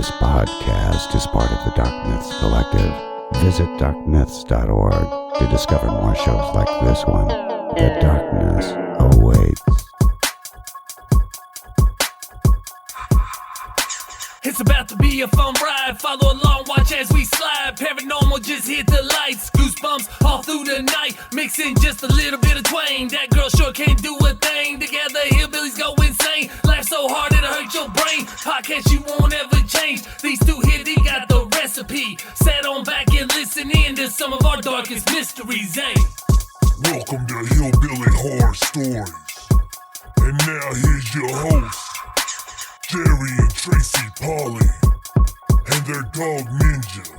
This podcast is part of the Dark Myths Collective. Visit darkmyths.org to discover more shows like this one. The darkness awaits. It's about to be a fun ride. Follow along, watch as we slide. Paranormal just hit the lights. Goosebumps all through the night. Mixing just a little bit of twain. That girl sure can't do a thing. Together hillbillies go insane. Laugh so hard it'll hurt your brain. Podcast you won't ever change. These two here, they got the recipe. Sit on back and listen in to some of our darkest mysteries, eh? Welcome to Hillbilly Horror Stories. And now here's your hosts, Jerry and Tracy Polly, and their dog Ninja.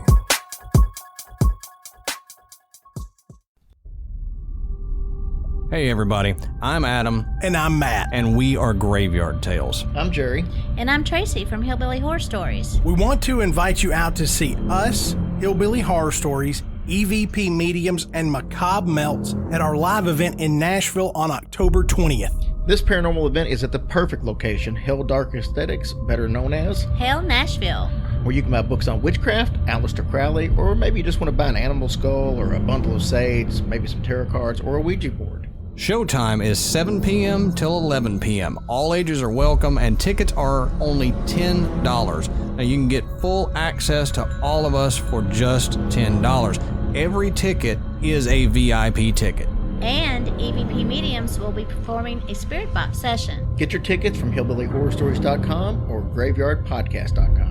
Hey everybody, I'm Adam. And I'm Matt. And we are Graveyard Tales. I'm Jerry. And I'm Tracy from Hillbilly Horror Stories. We want to invite you out to see us, Hillbilly Horror Stories, EVP Mediums, and Macabre Melts at our live event in Nashville on October 20th. This paranormal event is at the perfect location, Hell Dark Aesthetics, better known as Hell Nashville, where you can buy books on witchcraft, Aleister Crowley, or maybe you just want to buy an animal skull or a bundle of sage, maybe some tarot cards, or a Ouija board. Showtime is 7 p.m. till 11 p.m. All ages are welcome and tickets are only $10. Now you can get full access to all of us for just $10. Every ticket is a VIP ticket. and EVP Mediums will be performing a spirit box session. Get your tickets from hillbillyhorrorstories.com or graveyardpodcast.com.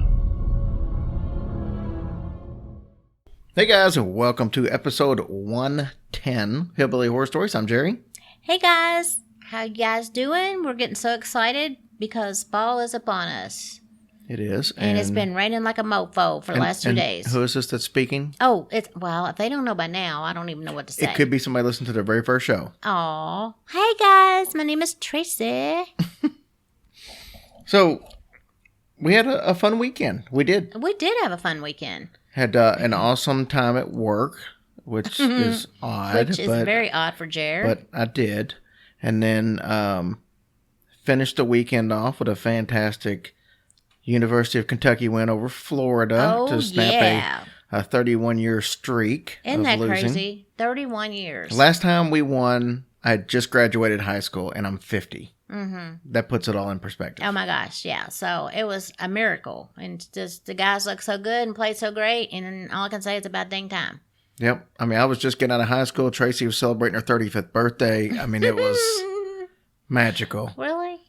Hey guys, and welcome to episode 110 Hillbilly Horror Stories. I'm Jerry. Hey guys, how you guys doing? We're getting so excited because fall is upon us. It is. And it's been raining like a mofo for the last 2 days. Who is this that's speaking? Oh, well, if they don't know by now, I don't even know what to say. It could be somebody listening to their very first show. Aw. Hey guys, my name is Tracy. So, we had a fun weekend. We did. We did have a fun weekend. Had an awesome time at work, which is odd. Which is very odd for Jer. But I did. And then finished the weekend off with a fantastic University of Kentucky win over Florida to snap a 31-year streak. Isn't that losing. crazy? 31 years. Last time we won, I had just graduated high school, and I'm 50. Mm-hmm. That puts it all in perspective. Oh my gosh, yeah. So it was a miracle. And just the guys looked so good and played so great. And all I can say is about dang time. Yep. I mean, I was just getting out of high school. Tracy was celebrating her 35th birthday. I mean, it was magical. Really?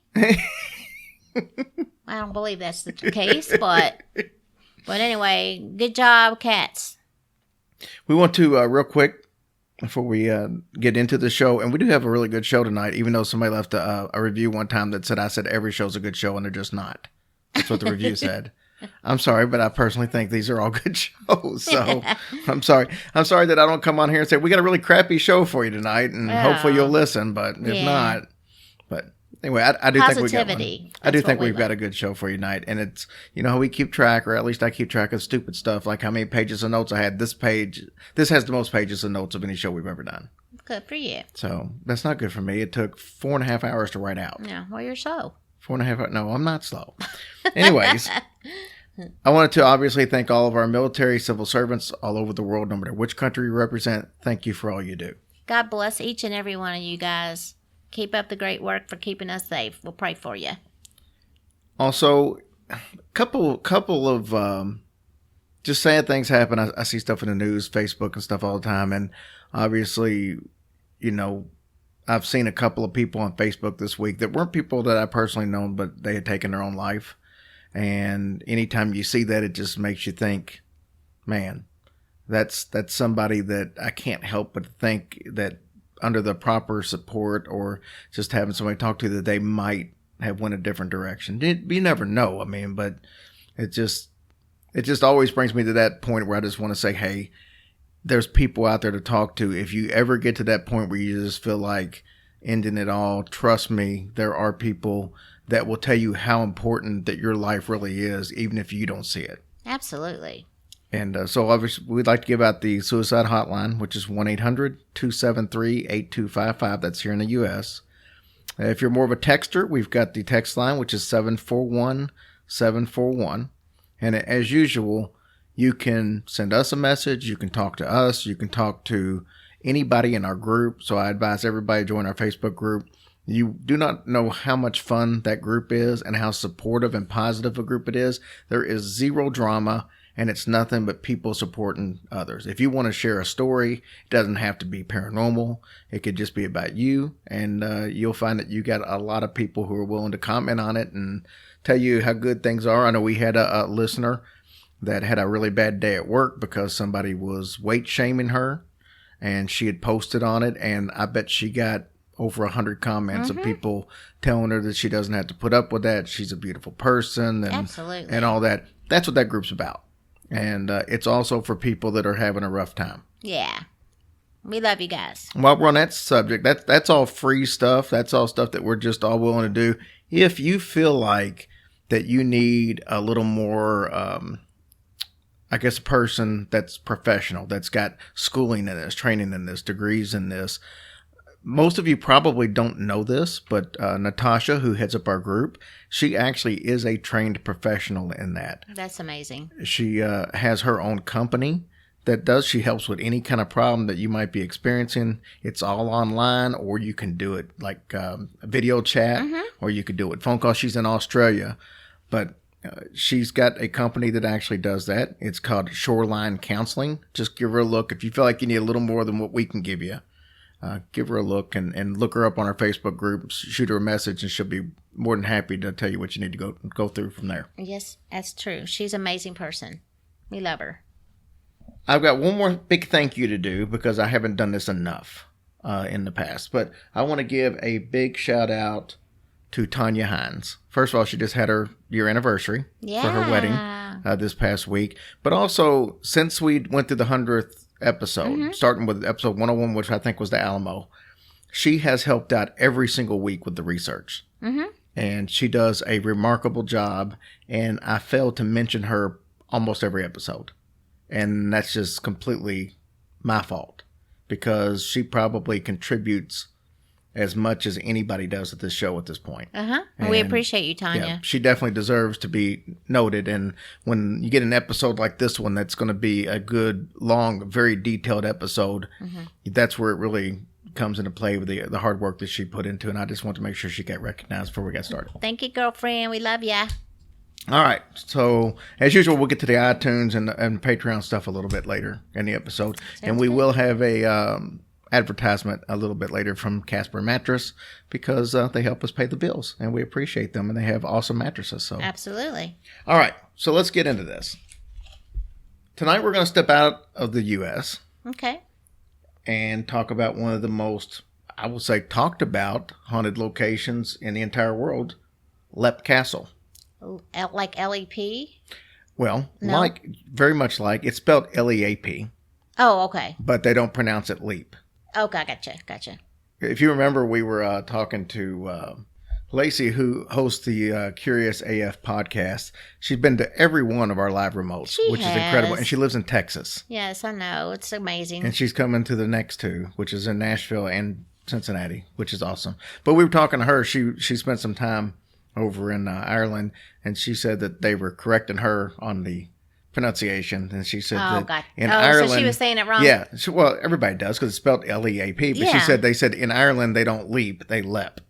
I don't believe that's the case, but anyway, good job, cats. We want to, real quick, before we get into the show, and we do have a really good show tonight, even though somebody left a review one time that said I said every show's a good show, and they're just not. That's what the review said. I'm sorry, but I personally think these are all good shows. So I'm sorry. I'm sorry that I don't come on here and say, we got a really crappy show for you tonight, and hopefully you'll listen, but if not. But anyway, I do think we got one. I do think we've got a good show for you tonight. And it's, you know how we keep track, or at least I keep track of stupid stuff, like how many pages of notes I had. This has the most pages of notes of any show we've ever done. Good for you. So that's not good for me. It took 4.5 hours to write out. Yeah, well, you're slow. 4.5 hours. No, I'm not slow. Anyways, I wanted to obviously thank all of our military, civil servants all over the world, no matter which country you represent. Thank you for all you do. God bless each and every one of you guys. Keep up the great work for keeping us safe. We'll pray for you. Also, a couple of just sad things happen. I see stuff in the news, Facebook and stuff all the time. And obviously, you know, I've seen a couple of people on Facebook this week that weren't people that I personally known, but they had taken their own life. And anytime you see that, it just makes you think, man, that's somebody that I can't help but think that under the proper support or just having somebody talk to that they might have went a different direction. You never know. I mean, but it just always brings me to that point where I just want to say, hey, there's people out there to talk to. If you ever get to that point where you just feel like ending it all, trust me, there are people that will tell you how important that your life really is, even if you don't see it. Absolutely. And so obviously we'd like to give out the suicide hotline, which is 1-800-273-8255. That's here in the U.S. If you're more of a texter, we've got the text line, which is 741-741. And as usual, you can send us a message. You can talk to us. You can talk to anybody in our group. So I advise everybody to join our Facebook group. You do not know how much fun that group is and how supportive and positive a group it is. There is zero drama, and it's nothing but people supporting others. If you want to share a story, it doesn't have to be paranormal. It could just be about you, and you'll find that you got a lot of people who are willing to comment on it and tell you how good things are. I know we had a listener that had a really bad day at work because somebody was weight shaming her, and she had posted on it, and I bet she got over 100 comments of people telling her that she doesn't have to put up with that. She's a beautiful person and Absolutely. and all that. That's what that group's about. And it's also for people that are having a rough time. Yeah. We love you guys. While we're on that subject, that's all free stuff. That's all stuff that we're just all willing to do. If you feel like that you need a little more, I guess, a person that's professional, that's got schooling in this, training in this, degrees in this. Most of you probably don't know this, but Natasha, who heads up our group, she actually is a trained professional in that. That's amazing. She has her own company that does. She helps with any kind of problem that you might be experiencing. It's all online, or you can do it like video chat, or you could do it phone call. She's in Australia, but she's got a company that actually does that. It's called Shoreline Counseling. Just give her a look. If you feel like you need a little more than what we can give you, give her a look and look her up on our Facebook group. Shoot her a message, and she'll be more than happy to tell you what you need to go through from there. Yes, that's true. She's an amazing person. We love her. I've got one more big thank you to do because I haven't done this enough in the past. But I want to give a big shout out to Tanya Hines. First of all, she just had her year anniversary for her wedding this past week. But also, since we went through the 100th episode, starting with episode 101, which I think was the Alamo, she has helped out every single week with the research. And she does a remarkable job. And I failed to mention her almost every episode. And that's just completely my fault because she probably contributes as much as anybody does at this show at this point. We appreciate you, Tanya. Yeah, she definitely deserves to be noted. And when you get an episode like this one, that's going to be a good, long, very detailed episode. That's where it really comes into play with the hard work that she put into. And I just want to make sure she got recognized before we got started. Thank you, girlfriend. We love ya. All right. So, as usual, we'll get to the iTunes and Patreon stuff a little bit later in the episode. And we will have a advertisement a little bit later from Casper Mattress because they help us pay the bills. And we appreciate them. And they have awesome mattresses. So Absolutely. All right. So, let's get into this. Tonight, we're going to step out of the U.S. Okay. and talk about one of the most, I will say, talked about haunted locations in the entire world, Leap Castle. Like LEP? Well, No. very much like, it's spelled L-E-A-P, Oh, okay. but they don't pronounce it Leap. Okay, gotcha. If you remember, we were talking to Lacey, who hosts the Curious AF podcast. She's been to every one of our live remotes, which is incredible. And she lives in Texas. Yes, I know. It's amazing. And she's coming to the next two, which is in Nashville and Cincinnati, which is awesome. But we were talking to her. She spent some time over in Ireland, and she said that they were correcting her on the pronunciation, and she said that God. in Ireland, so she was saying it wrong. Yeah, well, everybody does because it's spelled L-E-A-P. But she Yeah. said they said in Ireland they don't leap, they lep.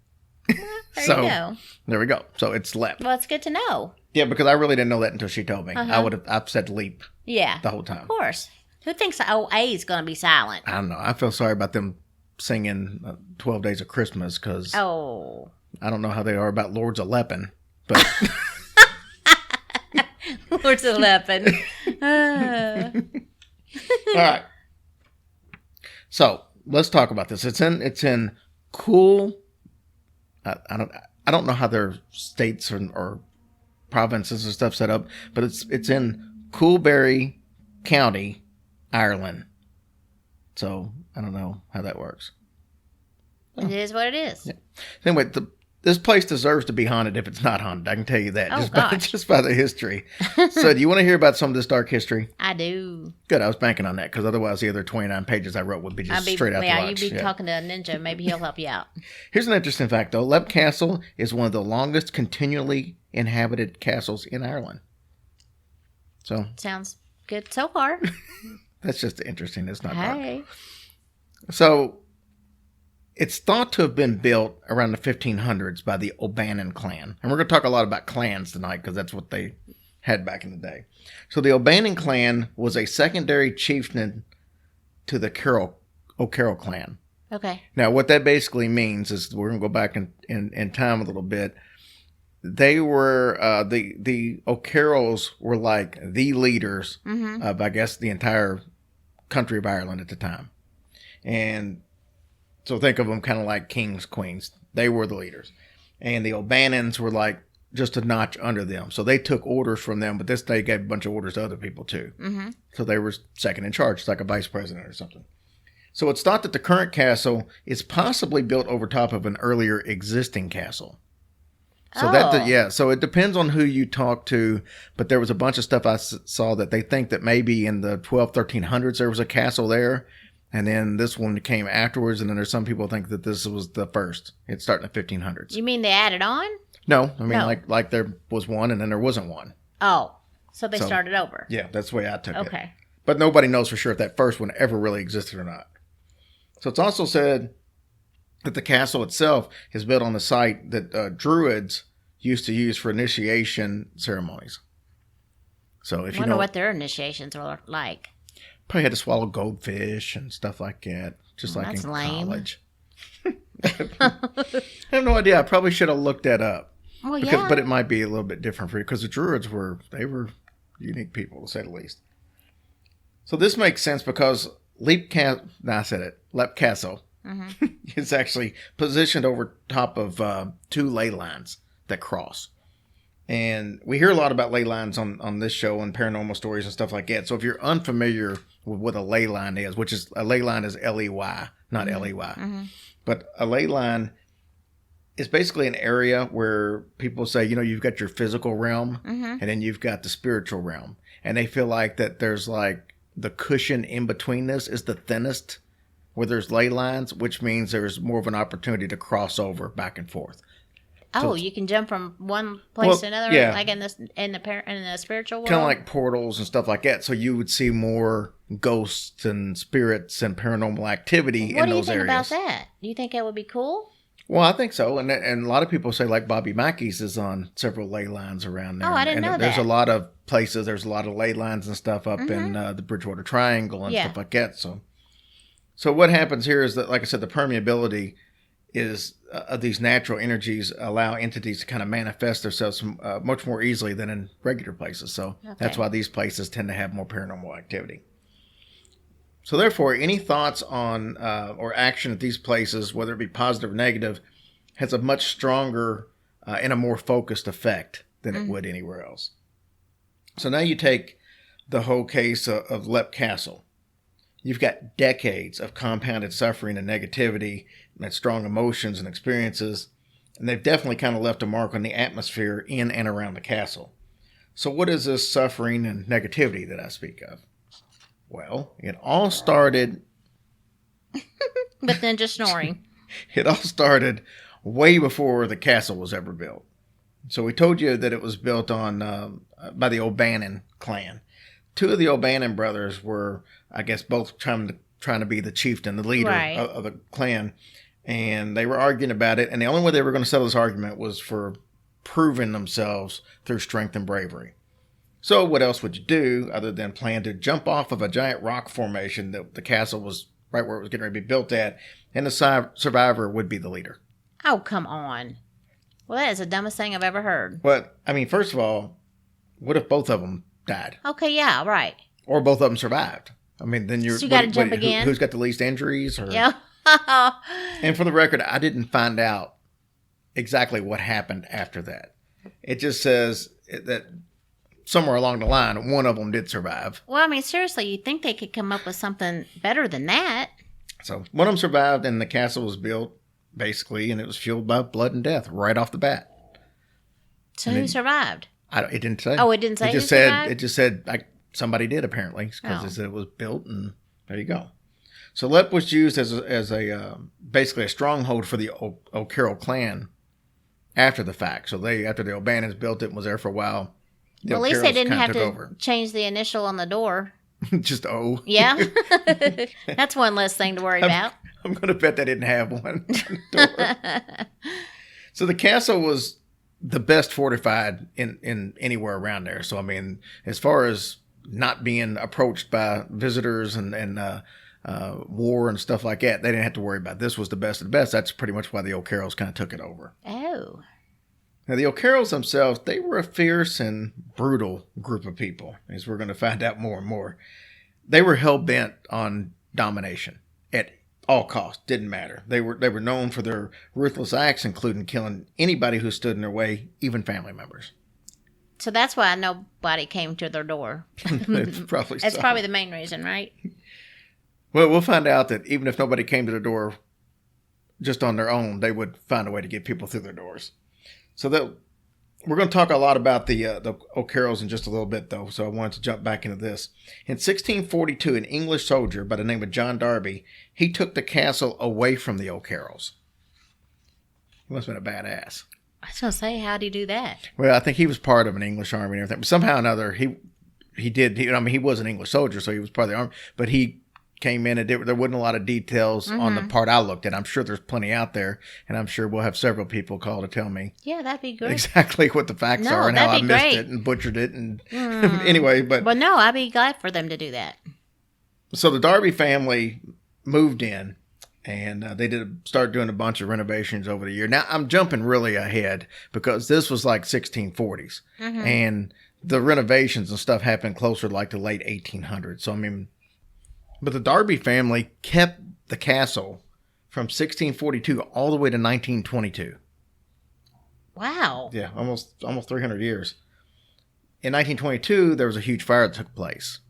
There So you go. there we go. So it's lep. Well, it's good to know. Yeah, because I really didn't know that until she told me. I've said leap Yeah. the whole time. Of course. Who thinks the O-A is going to be silent? I don't know. I feel sorry about them singing 12 Days of Christmas because Oh. I don't know how they are about Lords of Leppin, but Lord's of Leppin. all right. So let's talk about this. It's in cool. I don't know how their states or provinces and stuff set up, but it's in Coolberry County, Ireland. So I don't know how that works. It is what it is. Anyway, this place deserves to be haunted if it's not haunted. I can tell you that Oh, by, gosh. just by the history. So do you want to hear about some of this dark history? I do. Good. I was banking on that because otherwise the other 29 pages I wrote would be just straight out the Yeah, box. you'd be talking to a ninja. Maybe he'll help you out. Here's an interesting fact, though. Leap Castle is one of the longest continually inhabited castles in Ireland. So Sounds good so far. that's just interesting. It's not dark. Hey. So it's thought to have been built around the 1500s by the O'Bannon clan. And we're going to talk a lot about clans tonight because that's what they had back in the day. So the O'Bannon clan was a secondary chieftain to the O'Carroll clan. Okay. Now, what that basically means is we're going to go back in time a little bit. They were, the O'Carrolls were like the leaders of, I guess, the entire country of Ireland at the time. And so think of them kind of like kings, queens. They were the leaders. And the O'Bannons were like just a notch under them. So they took orders from them, but they gave a bunch of orders to other people too. Mm-hmm. So they were second in charge, like a vice president or something. So it's thought that the current castle is possibly built over top of an earlier existing castle. So so it depends on who you talk to, but there was a bunch of stuff I saw that they think that maybe in the 1300s there was a castle there, and then this one came afterwards, and then there's some people think that this was the first. It's starting in the 1500s. You mean they added on? No, I mean like there was one, and then there wasn't one. Oh, so they started over. Yeah, that's the way I took it. Okay. But nobody knows for sure if that first one ever really existed or not. So it's also said that the castle itself is built on the site that Druids used to use for initiation ceremonies. So if you know what their initiations were like. Probably had to swallow goldfish and stuff like that, just like that's in lame. college. I have no idea. I probably should have looked that up. Well, But it might be a little bit different for you because the Druids were unique people, to say the least. So this makes sense because Leap Castle is actually positioned over top of two ley lines that cross. And we hear a lot about ley lines on this show and paranormal stories and stuff like that. So if you're unfamiliar with what a ley line is, which is a ley line is L-E-Y, not L-E-Y. Mm-hmm. But a ley line is basically an area where people say, you've got your physical realm and then you've got the spiritual realm. And they feel like that there's like the cushion in between this is the thinnest where there's ley lines, which means there's more of an opportunity to cross over back and forth. Oh, you can jump from one place to another, like in the spiritual world? Kind of like portals and stuff like that. So you would see more ghosts and spirits and paranormal activity in those areas. What do you think about that? Do you think it would be cool? Well, I think so. And a lot of people say like Bobby Mackey's is on several ley lines around there. Oh, I didn't know that. There's a lot of places, there's a lot of ley lines and stuff up in the Bridgewater Triangle and stuff like that. So what happens here is that, like I said, the permeability is these natural energies allow entities to kind of manifest themselves much more easily than in regular places. So that's why these places tend to have more paranormal activity. So therefore, any thoughts on or action at these places, whether it be positive or negative, has a much stronger and a more focused effect than it would anywhere else. So now you take the whole case of Leap Castle. You've got decades of compounded suffering and negativity and strong emotions and experiences, and they've definitely kind of left a mark on the atmosphere in and around the castle. So what is this suffering and negativity that I speak of? Well, it all started... But then just snoring. It all started way before the castle was ever built. So we told you that it was built on by the O'Bannon clan. Two of the O'Bannon brothers were, I guess, both trying to be the chieftain, the leader of the clan. And they were arguing about it. And the only way they were going to settle this argument was for proving themselves through strength and bravery. So what else would you do other than plan to jump off of a giant rock formation that the castle was right where it was getting ready to be built at, and the survivor would be the leader? Oh, come on. Well, that is the dumbest thing I've ever heard. But, I mean, first of all, what if both of them died? Okay, yeah, right. Or both of them survived. I mean, then you got to jump again. Who's got the least injuries? Or... Yeah. And for the record, I didn't find out exactly what happened after that. It just says that somewhere along the line, one of them did survive. Well, I mean, seriously, you'd think they could come up with something better than that. So one of them survived, and the castle was built, basically, and it was fueled by blood and death right off the bat. So who survived? It didn't say. Oh, it didn't say. It just said like somebody did, apparently, because it said it was built, and there you go. So Leap was used as a basically a stronghold for the O'Carroll clan after the fact. So after the O'Bannons built it and was there for a while, Well, at least they O'Carrolls didn't kinda have took to over. change the initial on the door. Just O. Yeah. That's one less thing to worry about. I'm going to bet they didn't have one. So the castle was the best fortified in anywhere around there. So I mean, as far as not being approached by visitors and war and stuff like that, they didn't have to worry about. This was the best of the best. That's pretty much why the O'Carrolls kind of took it over. Oh. Now the O'Carrolls themselves, they were a fierce and brutal group of people, as we're going to find out more and more. They were hell bent on domination at all costs. Didn't matter. They were known for their ruthless acts, including killing anybody who stood in their way, even family members. So that's why nobody came to their door. It's probably That's so. probably the main reason, right? Well, we'll find out that even if nobody came to the door just on their own, they would find a way to get people through their doors. So we're going to talk a lot about the O'Carrolls in just a little bit, though. So I wanted to jump back into this. In 1642, an English soldier by the name of John Darby, he took the castle away from the O'Carrolls. He must have been a badass. I was going to say, how'd he do that? Well, I think he was part of an English army and everything. But somehow or another, he was an English soldier, so he was part of the army. But he came in and there wasn't a lot of details on the part I looked at. I'm sure there's plenty out there, and I'm sure we'll have several people call to tell me Yeah, that'd be good. exactly what the facts No, are and how I that'd be missed great. it and butchered it. And anyway, but Well, no, I'd be glad for them to do that. so the Darby family moved in, and they start doing a bunch of renovations over the year. Now I'm jumping really ahead because this was like 1640s, and the renovations and stuff happened closer to like the late 1800s. So I mean, but the Darby family kept the castle from 1642 all the way to 1922. Wow. Yeah, almost 300 years. In 1922, there was a huge fire that took place.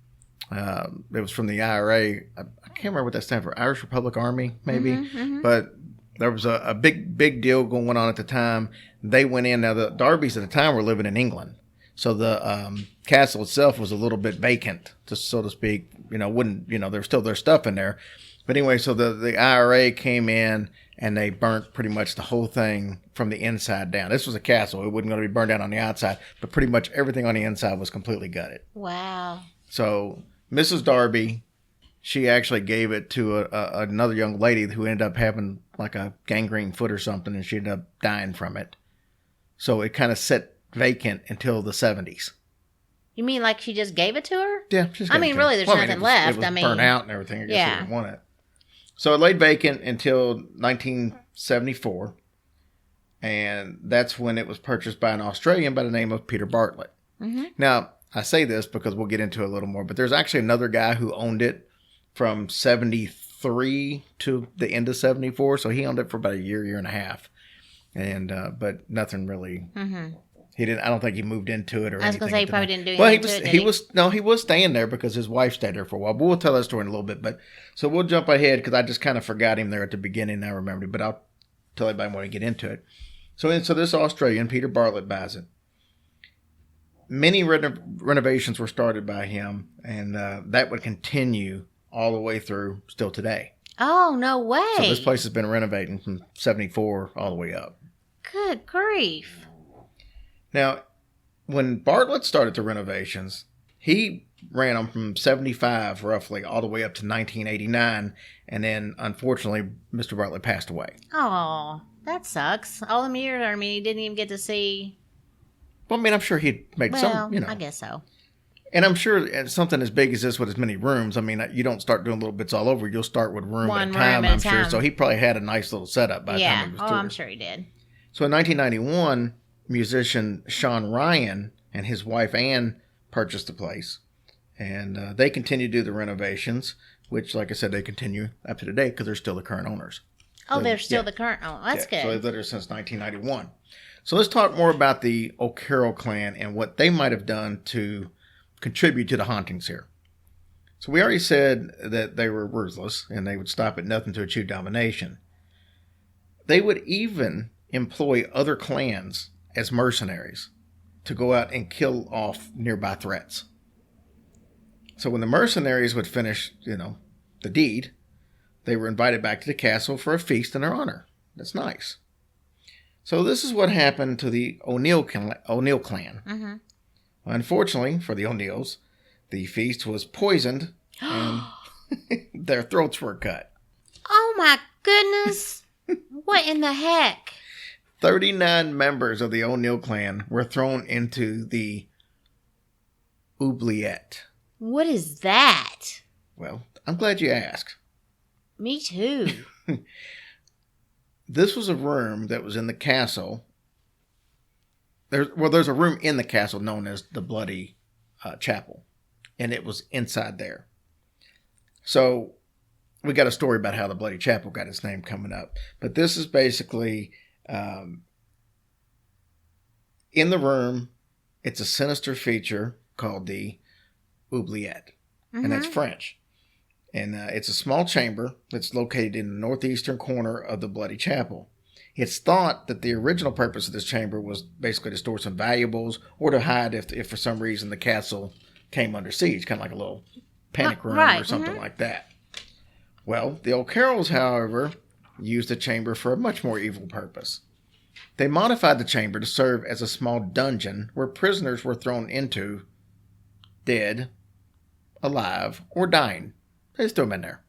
It was from the IRA. I can't remember what that stands for. Irish Republic Army, maybe. But there was a big deal going on at the time. They went in. Now, the Darbys at the time were living in England. So the castle itself was a little bit vacant, so to speak. There's still their stuff in there. But anyway, so the IRA came in and they burnt pretty much the whole thing from the inside down. This was a castle. It wasn't going to be burned down on the outside, but pretty much everything on the inside was completely gutted. Wow. So Mrs. Darby, she actually gave it to another young lady who ended up having like a gangrene foot or something, and she ended up dying from it. So it kind of sat vacant until the 70s. You mean like she just gave it to her? Yeah. Really, there's nothing left. It was burnt out and everything. I guess Yeah. they didn't want it. So it laid vacant until 1974. And that's when it was purchased by an Australian by the name of Peter Bartlett. Now, I say this because we'll get into it a little more, but there's actually another guy who owned it from 73 to the end of 74. So he owned it for about a year and a half. And, but nothing really, he didn't, I don't think he moved into it or anything. I was going to say he probably didn't do anything Well, he was staying there because his wife stayed there for a while. But we'll tell that story in a little bit. But so we'll jump ahead because I just kind of forgot him there at the beginning. I remembered, but I'll tell everybody when we get into it. So this Australian, Peter Bartlett, buys it. Many renovations were started by him, and that would continue all the way through still today. Oh, no way. So this place has been renovating from 74 all the way up. Good grief. Now, when Bartlett started the renovations, he ran them from 75 roughly all the way up to 1989. And then, unfortunately, Mr. Bartlett passed away. Oh, that sucks. All them years, I mean, he didn't even get to see. Well, I mean, I'm sure he'd made some, I guess so. And I'm sure something as big as this with as many rooms, I mean, you don't start doing little bits all over. You'll start with One at a room time, at a I'm sure. time. So he probably had a nice little setup by the time he was through. I'm sure he did. So in 1991, musician Sean Ryan and his wife Ann purchased the place. And they continue to do the renovations, which, like I said, they continue up to today because they're still the current owners. Oh, So, they're still yeah. the current. Oh, that's Yeah, so they've good. lived there since 1991. So let's talk more about the O'Carroll clan and what they might have done to contribute to the hauntings here. So we already said that they were ruthless and they would stop at nothing to achieve domination. They would even employ other clans as mercenaries to go out and kill off nearby threats. So when the mercenaries would finish, the deed, they were invited back to the castle for a feast in their honor. That's nice. So this is what happened to the O'Neill clan. Unfortunately for the O'Neills, the feast was poisoned and their throats were cut. Oh my goodness. What in the heck? 39 members of the O'Neill clan were thrown into the oubliette. What is that? Well, I'm glad you asked. Me too. This was a room that was in the castle. There's a room in the castle known as the Bloody Chapel, and it was inside there. So we got a story about how the Bloody Chapel got its name coming up. But this is basically in the room. It's a sinister feature called the oubliette, and that's French. And it's a small chamber that's located in the northeastern corner of the Bloody Chapel. It's thought that the original purpose of this chamber was basically to store some valuables or to hide if for some reason the castle came under siege, kind of like a little panic room or something like that. Well, the O'Carrolls, however, used the chamber for a much more evil purpose. They modified the chamber to serve as a small dungeon where prisoners were thrown into, dead, alive, or dying. They just threw them in there.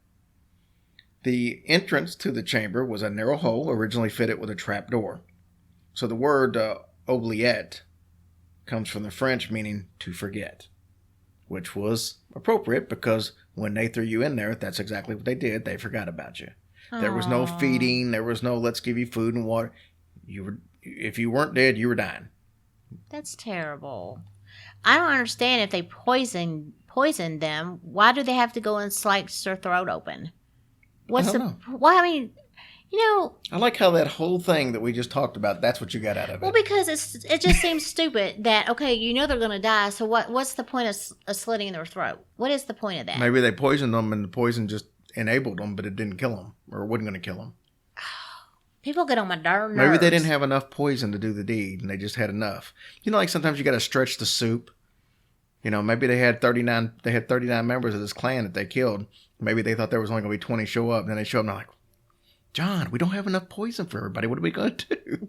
The entrance to the chamber was a narrow hole originally fitted with a trap door. So the word oubliette comes from the French meaning to forget, which was appropriate because when they threw you in there, that's exactly what they did. They forgot about you. Aww. There was no feeding. There was no let's give you food and water. If you weren't dead, you were dying. That's terrible. I don't understand if they poisoned them. Why do they have to go and slice their throat open? What's the? Well, I mean, I like how that whole thing that we just talked about. That's what you got out of it. Well, because it just seems stupid that they're going to die. So what's the point of slitting their throat? What is the point of that? Maybe they poisoned them and the poison just enabled them, but it didn't kill them or wasn't going to kill them. People get on my darn nerves. Maybe they didn't have enough poison to do the deed, and they just had enough. Like sometimes you got to stretch the soup. Maybe they had 39. They had 39 members of this clan that they killed. Maybe they thought there was only going to be 20 show up. And then they show up and they're like, John, we don't have enough poison for everybody. What are we going to do?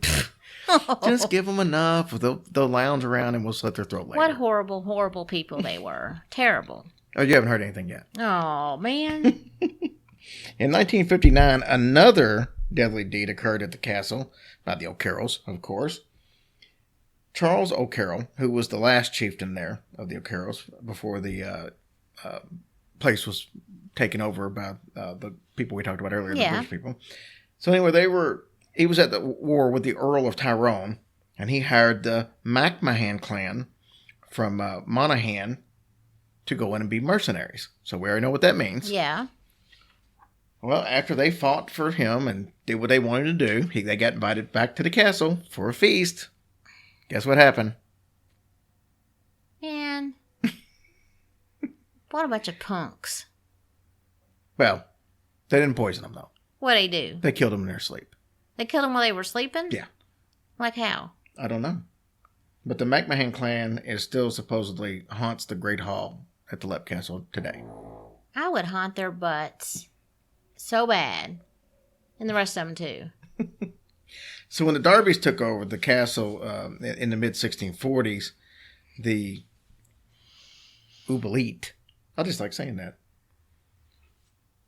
Just give them enough. They'll lounge around and we'll slit their throat later. What horrible, horrible people they were. Terrible. Oh, you haven't heard anything yet. Oh, man. In 1959, another deadly deed occurred at the castle. Not the O'Carrolls, of course. Charles O'Carroll, who was the last chieftain there of the O'Carrolls before the place was taken over by the people we talked about earlier, the British people. So anyway, he was at the war with the Earl of Tyrone, and he hired the MacMahon clan from Monaghan to go in and be mercenaries. So we already know what that means. Yeah. Well, after they fought for him and did what they wanted to do, they got invited back to the castle for a feast. Guess what happened? Man. What a bunch of punks. Well, they didn't poison them, though. What'd they do? They killed them in their sleep. They killed them while they were sleeping? Yeah. Like how? I don't know. But the MacMahon clan is still supposedly haunts the Great Hall at the Leap Castle today. I would haunt their butts so bad. And the rest of them, too. So when the Darbys took over the castle in the mid-1640s, the oubliette, I just like saying that,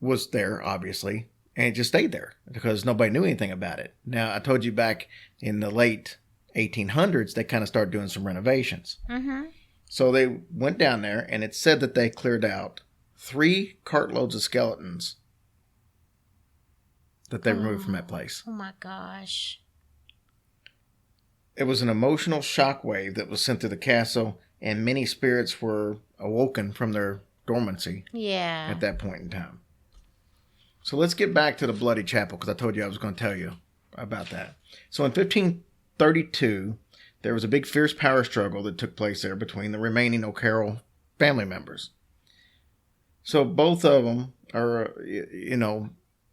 was there, obviously, and it just stayed there because nobody knew anything about it. Now, I told you back in the late 1800s, they kind of started doing some renovations. Mm-hmm. So they went down there, and it said that they cleared out 3 cartloads of skeletons that they removed from that place. Oh, my gosh. It was an emotional shockwave that was sent through the castle, and many spirits were awoken from their dormancy at that point in time. So let's get back to the Bloody Chapel, because I told you I was going to tell you about that. So in 1532, there was a big fierce power struggle that took place there between the remaining O'Carroll family members. So both of them are,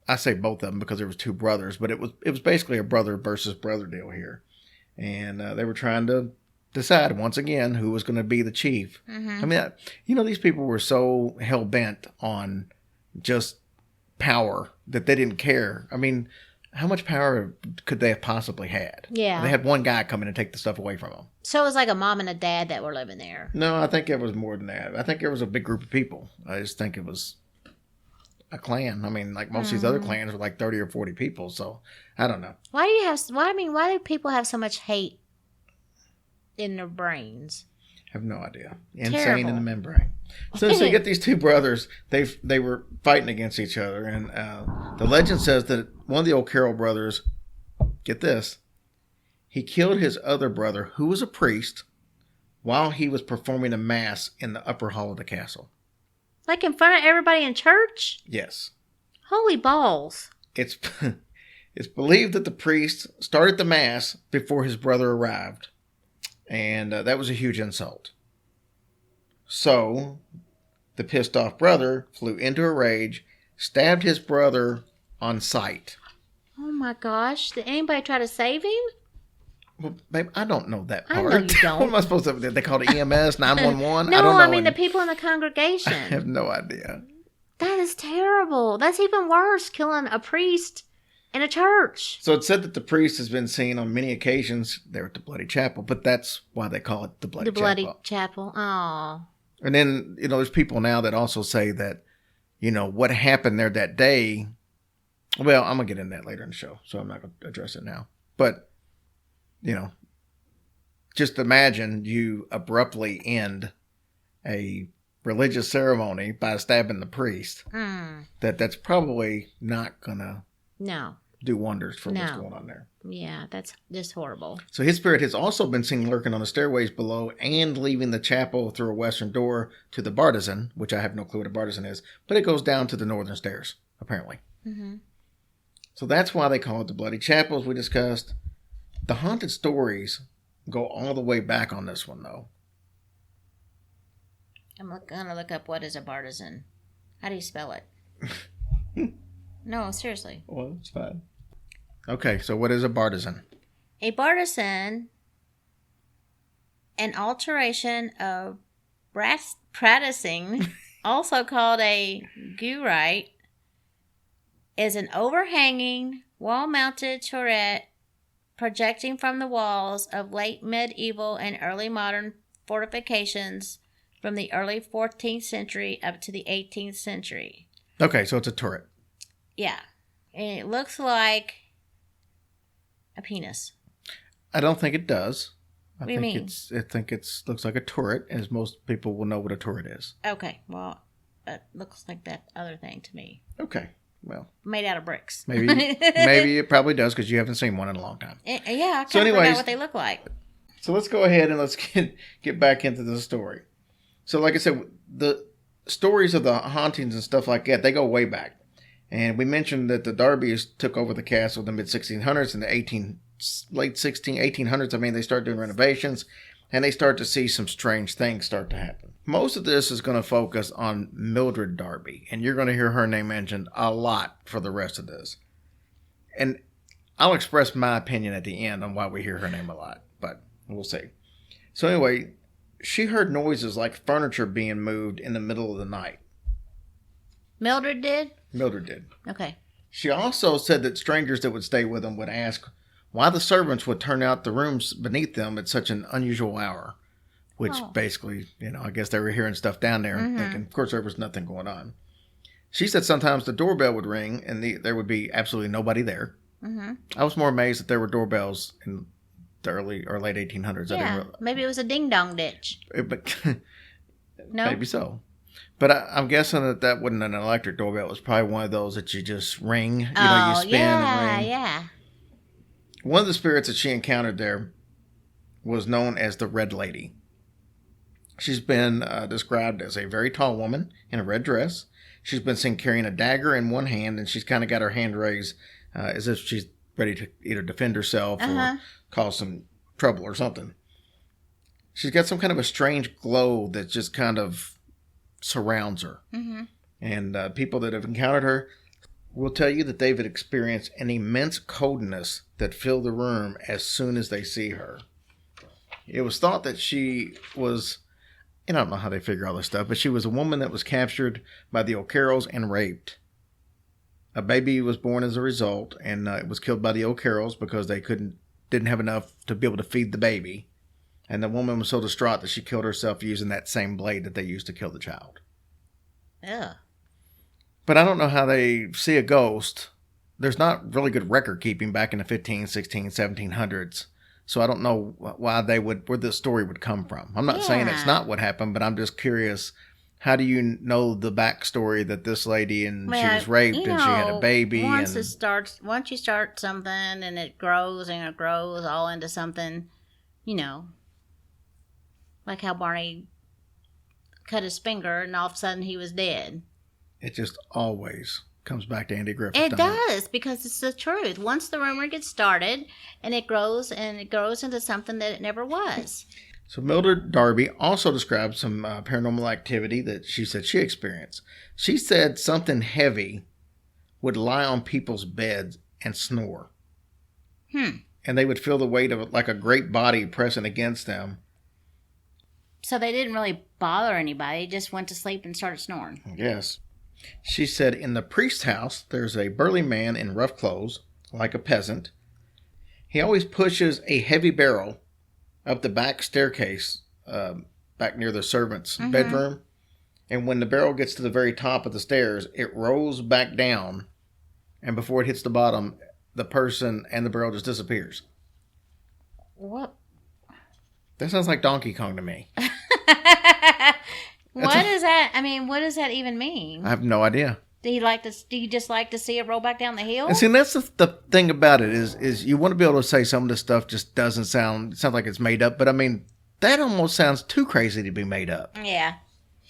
I say both of them because there was 2 brothers, but it was basically a brother versus brother deal here. And they were trying to decide once again who was going to be the chief. Mm-hmm. I mean, these people were so hell-bent on just power that they didn't care. I mean, how much power could they have possibly had? Yeah. They had one guy come in and take the stuff away from them. So it was like a mom and a dad that were living there. No, I think it was more than that. I think there was a big group of people. I just think it was a clan. I mean, like most of these other clans were like 30 or 40 people. So I don't know. Why do people have so much hate in their brains? I have no idea. Insane Terrible. in the membrane. So you get these two brothers. They were fighting against each other, and the legend says that one of the O'Carroll brothers, get this, he killed his other brother, who was a priest, while he was performing a mass in the upper hall of the castle. Like in front of everybody in church? Yes, Holy balls. it's it's believed that the priest started the mass before his brother arrived, and that was a huge insult. So, the pissed off brother flew into a rage, stabbed his brother on sight. Oh my gosh. Did anybody try to save him? Well, babe, I don't know that I part. know you don't. What am I supposed to? Did they call it EMS 911? No, I don't know. I mean the people in the congregation. I have no idea. That is terrible. That's even worse, killing a priest in a church. So it's said that the priest has been seen on many occasions there at the Bloody Chapel, but that's why they call it the Bloody The Chapel. bloody chapel. Oh. And then, there's people now that also say that, what happened there that day. Well, I'm going to get into that later in the show, so I'm not going to address it now. But, just imagine you abruptly end a religious ceremony by stabbing the priest. That's probably not going to No. do wonders for what's No. going on there. Yeah, that's just horrible. So his spirit has also been seen lurking on the stairways below and leaving the chapel through a western door to the bartizan, which I have no clue what a bartizan is, but it goes down to the northern stairs, apparently. Mm-hmm. So that's why they call it the Bloody Chapel, as we discussed. The haunted stories go all the way back on this one, though. I'm going to look up what is a bartizan. How do you spell it? No, seriously. Well, it's fine. Okay, so what is a bartizan? A bartizan, an alteration of praticing, also called a gurite, is an overhanging, wall-mounted turret projecting from the walls of late medieval and early modern fortifications from the early 14th century up to the 18th century. Okay, so it's a turret. Yeah. And it looks like a penis. I don't think it does. What do you mean? I think it looks like a turret, as most people will know what a turret is. Okay, well, it looks like that other thing to me. Okay, well, Made out of bricks. maybe it probably does because you haven't seen one in a long time. Yeah, I So kind of anyways- forgot what they look like. So let's go ahead and let's get back into the story. So like I said, the stories of the hauntings and stuff like that, they go way back. And we mentioned that the Darbys took over the castle in the mid-1600s and the late 1800s. I mean, they started doing renovations and they start to see some strange things start to happen. Most of this is going to focus on Mildred Darby, and you're going to hear her name mentioned a lot for the rest of this. And I'll express my opinion at the end on why we hear her name a lot, but we'll see. So anyway, she heard noises like furniture being moved in the middle of the night. Mildred did? Mildred did. Okay. She also said that strangers that would stay with them would ask why the servants would turn out the rooms beneath them at such an unusual hour, which basically, I guess they were hearing stuff down there and thinking, of course, there was nothing going on. She said sometimes the doorbell would ring and there would be absolutely nobody there. Mm-hmm. I was more amazed that there were doorbells in the early or late 1800s. Yeah, maybe it was a ding-dong ditch. But No? maybe so. But I'm guessing that wasn't an electric doorbell. It was probably one of those that you just ring. You spin and ring. Yeah. One of the spirits that she encountered there was known as the Red Lady. She's been described as a very tall woman in a red dress. She's been seen carrying a dagger in one hand, and she's kind of got her hand raised as if she's ready to either defend herself or cause some trouble or something. She's got some kind of a strange glow that just kind of surrounds her. Mm-hmm. And people that have encountered her will tell you that they've experienced an immense coldness that filled the room as soon as they see her. It was thought that she was, I don't know how they figure all this stuff, but she was a woman that was captured by the O'Carrolls and raped. A baby was born as a result, and it was killed by the O'Carrolls because they didn't have enough to be able to feed the baby. And the woman was so distraught that she killed herself using that same blade that they used to kill the child. Ugh. But I don't know how they see a ghost. There's not really good record keeping back in the 15, 16, 1700s. So I don't know why where the story would come from. I'm not saying it's not what happened, but I'm just curious. How do you know the backstory that this lady and she was raped and she had a baby? Once you start something and it grows all into something, like how Barney cut his finger and all of a sudden he was dead. It just always comes back to Andy Griffith. It does, because it's the truth. Once the rumor gets started and it grows into something that it never was. So Mildred Darby also described some paranormal activity that she said she experienced. She said something heavy would lie on people's beds and snore. And they would feel the weight of it like a great body pressing against them. So they didn't really bother anybody, just went to sleep and started snoring. Yes. She said in the priest's house, there's a burly man in rough clothes, like a peasant. He always pushes a heavy barrel up the back staircase, back near the servant's bedroom. And when the barrel gets to the very top of the stairs, it rolls back down. And before it hits the bottom, the person and the barrel just disappears. What? That sounds like Donkey Kong to me. What is that? I mean, what does that even mean? I have no idea. Do you just like to see it roll back down the hill? And see, that's the thing about it is you want to be able to say some of this stuff just doesn't sound like it's made up. But I mean, that almost sounds too crazy to be made up. Yeah.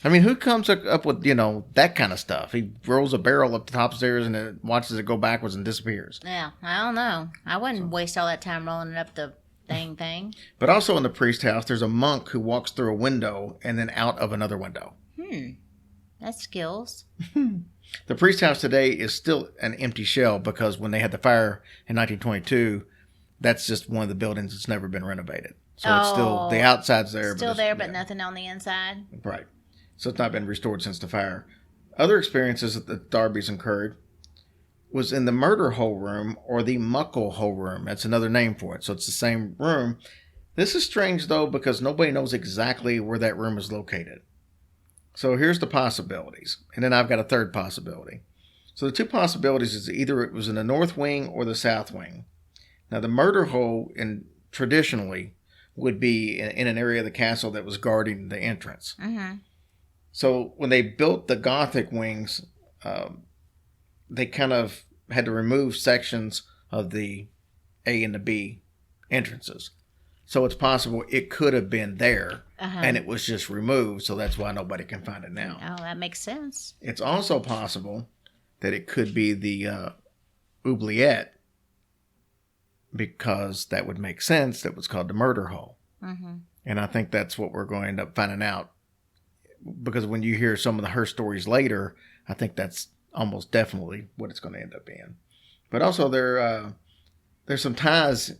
I mean, who comes up with, that kind of stuff? He rolls a barrel up the top stairs and then watches it go backwards and disappears. Yeah, I don't know. I wouldn't waste all that time rolling it up the thing. But also in the priest house, there's a monk who walks through a window and then out of another window. That's skills. The priest house today is still an empty shell because when they had the fire in 1922, that's just one of the buildings that's never been renovated. So it's still, the outside's there. Still there, but nothing on the inside. Right. So it's not been restored since the fire. Other experiences that the Darbys incurred was in the murder hole room or the muckle hole room. That's another name for it. So it's the same room. This is strange, though, because nobody knows exactly where that room is located. So here's the possibilities. And then I've got a third possibility. So the two possibilities is either it was in the north wing or the south wing. Now, the murder hole traditionally would be in an area of the castle that was guarding the entrance. So when they built the Gothic wings, they kind of had to remove sections of the A and the B entrances. So it's possible it could have been there, and it was just removed, so that's why nobody can find it now. Oh, that makes sense. It's also possible that it could be the oubliette, because that would make sense. That was called the murder hole. And I think that's what we're going to end up finding out, because when you hear some of her stories later, I think that's almost definitely what it's going to end up being. But also there's some ties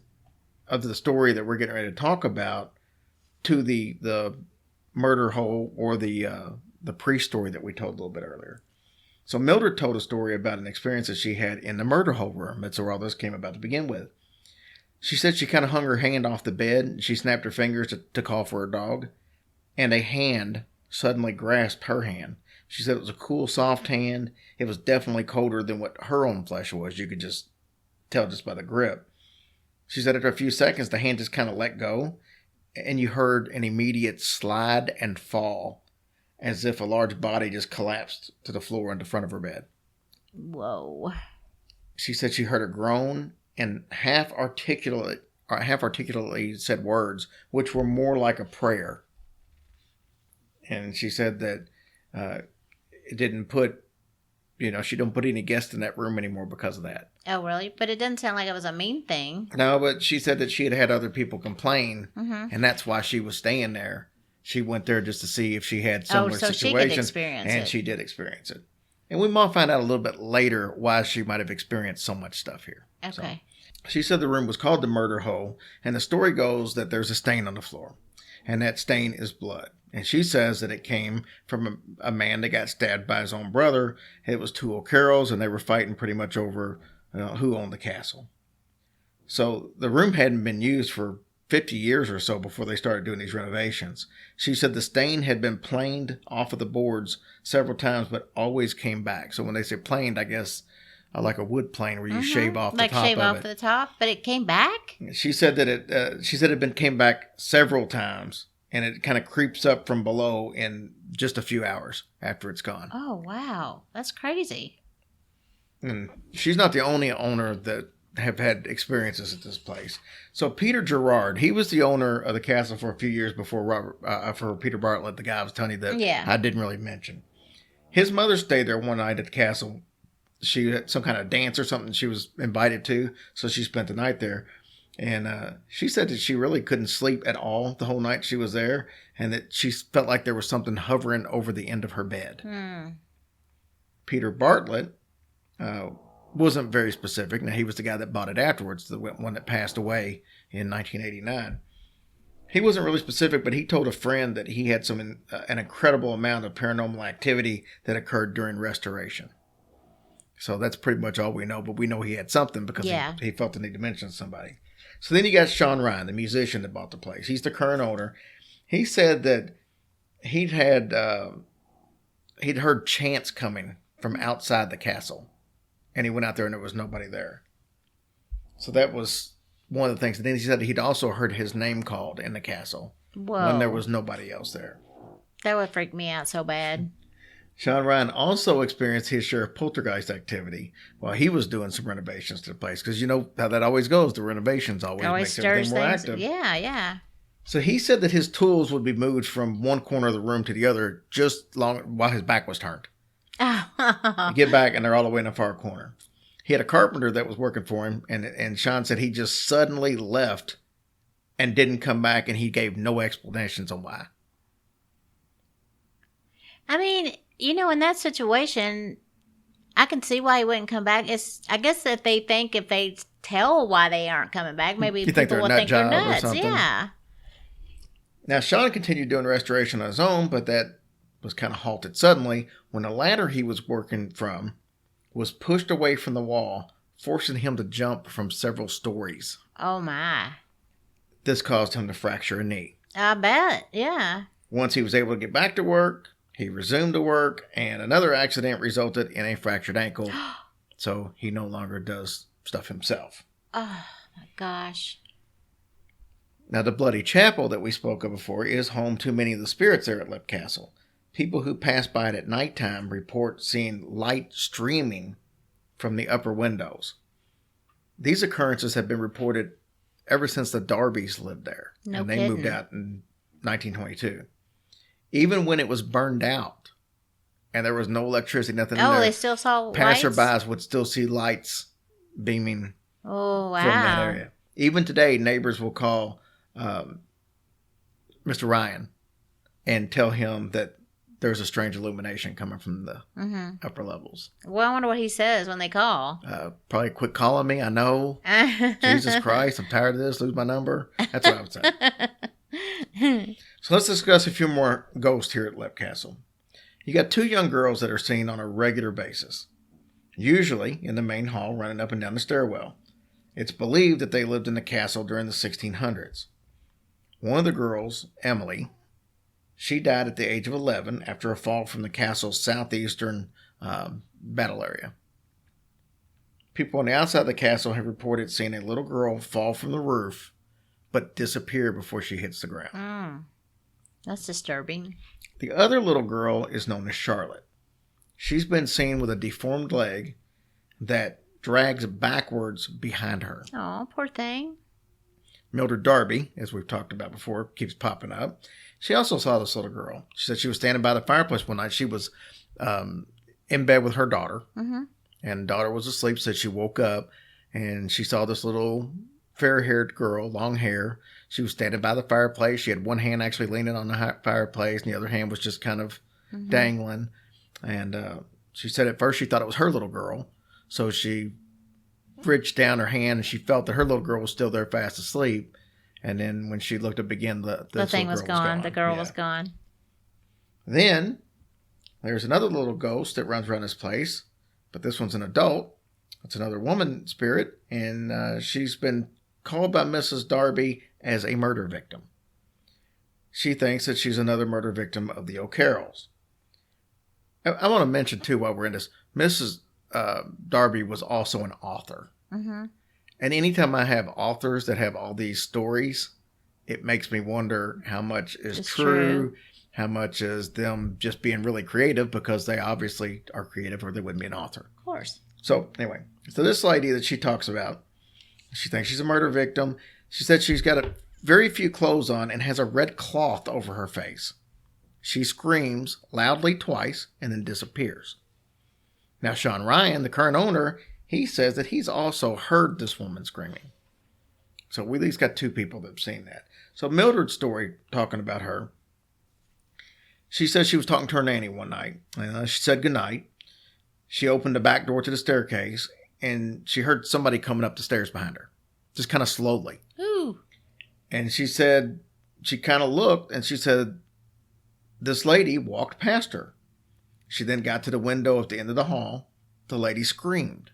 of the story that we're getting ready to talk about to the murder hole or the priest story that we told a little bit earlier. So Mildred told a story about an experience that she had in the murder hole room. That's where all this came about to begin with. She said she kind of hung her hand off the bed and she snapped her fingers to call for her dog, and a hand suddenly grasped her hand. She said it was a cool, soft hand. It was definitely colder than what her own flesh was. You could just tell just by the grip. She said after a few seconds, the hand just kind of let go, and you heard an immediate slide and fall, as if a large body just collapsed to the floor in the front of her bed. Whoa. She said she heard a groan and half articulately said words, which were more like a prayer. And she said that it didn't put, she don't put any guests in that room anymore because of that. Oh, really? But it didn't sound like it was a mean thing. No, but she said that she had other people complain, and that's why she was staying there. She went there just to see if she had similar situations. She could experience it. And she did experience it. And we might find out a little bit later why she might have experienced so much stuff here. Okay. So, she said the room was called the murder hole, and the story goes that there's a stain on the floor. and that stain is blood. And she says that it came from a man that got stabbed by his own brother. It was two O'Carrolls, and they were fighting pretty much over who owned the castle. So the room hadn't been used for 50 years or so before they started doing these renovations. She said the stain had been planed off of the boards several times, but always came back. So when they say planed, I guess like a wood plane where you shave off the top of it. Like shave off the top, but it came back? She said that it came back several times, and it kind of creeps up from below in just a few hours after it's gone. Oh, wow. That's crazy. And she's not the only owner that have had experiences at this place. So Peter Gerard, he was the owner of the castle for a few years before for Peter Bartlett, the guy I was telling you that I didn't really mention. His mother stayed there one night at the castle. She had some kind of dance or something she was invited to, so she spent the night there. And she said that she really couldn't sleep at all the whole night she was there, and that she felt like there was something hovering over the end of her bed. Peter Bartlett wasn't very specific. Now, he was the guy that bought it afterwards, the one that passed away in 1989. He wasn't really specific, but he told a friend that he had an incredible amount of paranormal activity that occurred during restoration. So that's pretty much all we know, but we know he had something because he felt the need to mention somebody. So then you got Sean Ryan, the musician that bought the place. He's the current owner. He said that he'd heard chants coming from outside the castle, and he went out there and there was nobody there. So that was one of the things. And then he said he'd also heard his name called in the castle when there was nobody else there. That would freak me out so bad. Sean Ryan also experienced his share of poltergeist activity while he was doing some renovations to the place. Because you know how that always goes. The renovations always makes everything more active. Yeah. So he said that his tools would be moved from one corner of the room to the other just while his back was turned. You get back and they're all the way in the far corner. He had a carpenter that was working for him, and Sean said he just suddenly left and didn't come back, and he gave no explanations on why. I mean, in that situation, I can see why he wouldn't come back. I guess if they tell why they aren't coming back, maybe people will think they're nuts. Yeah. Now, Sean continued doing restoration on his own, but that was kind of halted suddenly when the ladder he was working from was pushed away from the wall, forcing him to jump from several stories. Oh, my. This caused him to fracture a knee. I bet, yeah. Once he was able to get back to work, he resumed to work, and another accident resulted in a fractured ankle, so he no longer does stuff himself. Oh, my gosh. Now, the Bloody Chapel that we spoke of before is home to many of the spirits there at Lip Castle. People who pass by it at nighttime report seeing light streaming from the upper windows. These occurrences have been reported ever since the Darbys lived there. And they moved out in 1922. Even when it was burned out and there was no electricity, nothing in there. They still saw passerbys lights? would still see lights beaming from that area. Even today, neighbors will call Mr. Ryan and tell him that there's a strange illumination coming from the upper levels. Well, I wonder what he says when they call. Probably quit calling me. I know. Jesus Christ, I'm tired of this. Lose my number. That's what I would say. So let's discuss a few more ghosts here at Lip Castle. You got two young girls that are seen on a regular basis, usually in the main hall running up and down the stairwell. It's believed that they lived in the castle during the 1600s. One of the girls, Emily, she died at the age of 11 after a fall from the castle's southeastern battle area. People on the outside of the castle have reported seeing a little girl fall from the roof but disappear before she hits the ground. That's disturbing. The other little girl is known as Charlotte. She's been seen with a deformed leg that drags backwards behind her. Oh, poor thing. Mildred Darby, as we've talked about before, keeps popping up. She also saw this little girl. She said she was standing by the fireplace one night. She was in bed with her daughter, and daughter was asleep, so she woke up, and she saw this little fair-haired girl, long hair. She was standing by the fireplace. She had one hand actually leaning on the fireplace, and the other hand was just kind of dangling. And she said at first she thought it was her little girl, so she reached down her hand, and she felt that her little girl was still there fast asleep. And then when she looked up again, the thing was little girl gone. The girl Yeah. was gone. Then there's another little ghost that runs around this place, but this one's an adult. It's another woman spirit, and she's been called by Mrs. Darby as a murder victim. She thinks that she's another murder victim of the O'Carrolls. I want to mention, too, while we're in this, Mrs. Darby was also an author. Mm-hmm. And anytime I have authors that have all these stories, it makes me wonder how much is It's true, true. how much is them just being really creative, because they obviously are creative or they wouldn't be an author. Of course. So anyway, so this lady that she talks about, she thinks she's a murder victim. She said she's got very few clothes on and has a red cloth over her face. She screams loudly twice and then disappears. Now, Sean Ryan, the current owner, he says that he's also heard this woman screaming. So we at least got 2 people that have seen that. So Mildred's story, talking about her, she says she was talking to her nanny one night. She said goodnight. She opened the back door to the staircase, and she heard somebody coming up the stairs behind her, just kind of slowly. Ooh. And she said, she kind of looked, and she said, this lady walked past her. She then got to the window at the end of the hall. The lady screamed.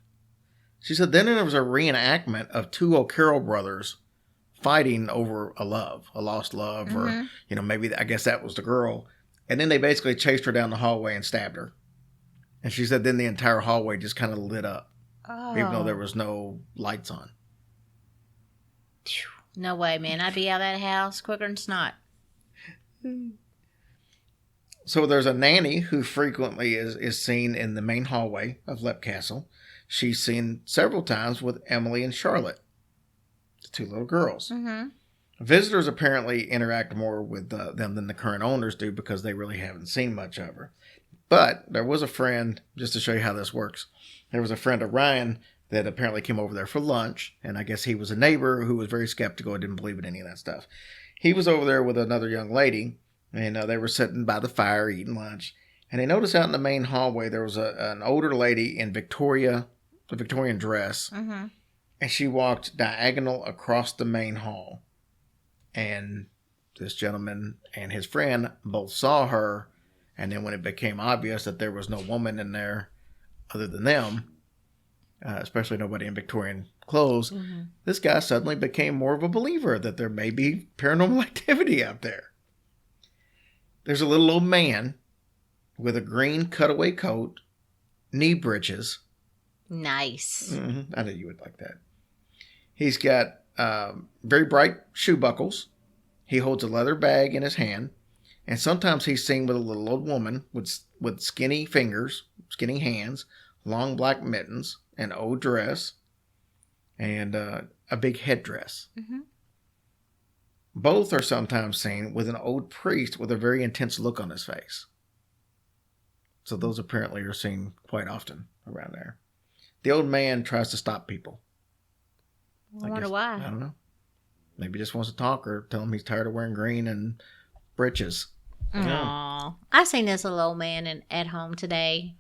She said then there was a reenactment of 2 O'Carroll brothers fighting over a lost love, or, maybe, I guess that was the girl. And then they basically chased her down the hallway and stabbed her. And she said then the entire hallway just kind of lit up, even though there was no lights on. No way, man. I'd be out of that house quicker than snot. So there's a nanny who frequently is seen in the main hallway of Lep Castle. She's seen several times with Emily and Charlotte, the 2 little girls. Mm-hmm. Visitors apparently interact more with them than the current owners do, because they really haven't seen much of her. But there was a friend, just to show you how this works, there was a friend of Ryan that apparently came over there for lunch, and I guess he was a neighbor who was very skeptical and didn't believe in any of that stuff. He was over there with another young lady, and they were sitting by the fire eating lunch, and they noticed out in the main hallway there was an older lady in a Victorian dress, Mm-hmm. and she walked diagonal across the main hall. And this gentleman and his friend both saw her, and then when it became obvious that there was no woman in there other than them, especially nobody in Victorian clothes, this guy suddenly became more of a believer that there may be paranormal activity out there. There's a little old man with a green cutaway coat, knee breeches. Nice. I knew you would like that. He's got very bright shoe buckles. He holds a leather bag in his hand. And sometimes he's seen with a little old woman with skinny fingers, skinny hands, long black mittens, an old dress, and a big headdress. Mm-hmm. Both are sometimes seen with an old priest with a very intense look on his face. So those apparently are seen quite often around there. The old man tries to stop people. I wonder why. I don't know. Maybe he just wants to talk, or tell him he's tired of wearing green and breeches. Aww. I seen this little old man at home today,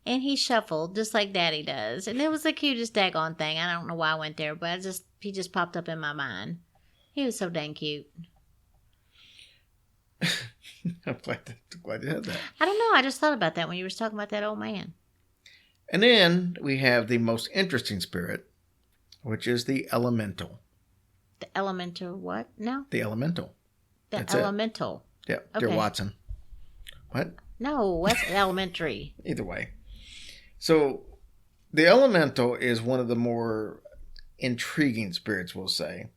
and he shuffled just like Daddy does. And it was the cutest daggone thing. I don't know why I went there, but he just popped up in my mind. He was so dang cute. I'm glad to have that. I don't know. I just thought about that when you were talking about that old man. And then we have the most interesting spirit, which is the elemental. The elemental what? No? The elemental. The That's it. elemental. Yeah, dear Okay. Watson. What? No, that's elementary. Either way. So the elemental is one of the more intriguing spirits, we'll say.